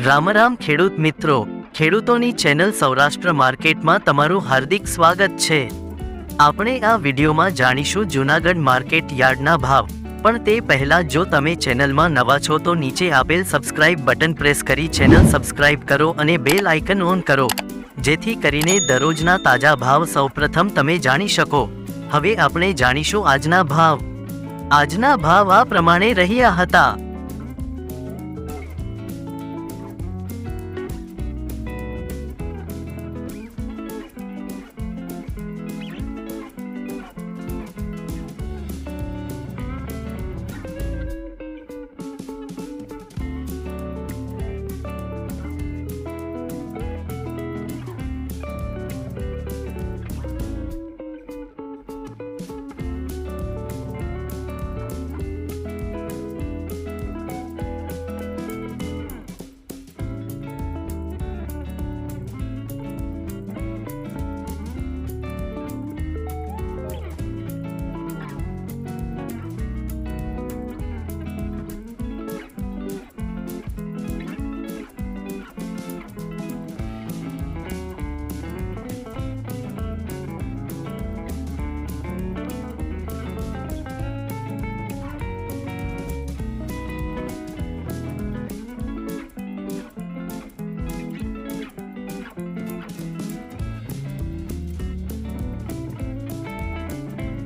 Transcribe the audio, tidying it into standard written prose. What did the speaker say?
રામ રામ ખેડૂત મિત્રો, ખેડૂતોની ચેનલ સૌરાષ્ટ્ર માર્કેટમાં તમારું હાર્દિક સ્વાગત છે। આપણે આ વિડીયોમાં જાણીશું જૂનાગઢ માર્કેટ યાર્ડના ભાવ। પણ તે પહેલા જો તમે ચેનલમાં નવા છો તો નીચે આપેલ સબસ્ક્રાઇબ બટન પ્રેસ કરી ચેનલ સબસ્ક્રાઇબ કરો અને બેલ આઇકન ઓન કરો, જેથી કરીને દરરોજના તાજા ભાવ સૌપ્રથમ તમે જાણી શકો। હવે આપણે જાણીશું આજના ભાવ। આજના ભાવ આ પ્રમાણે રહ્યા હતા।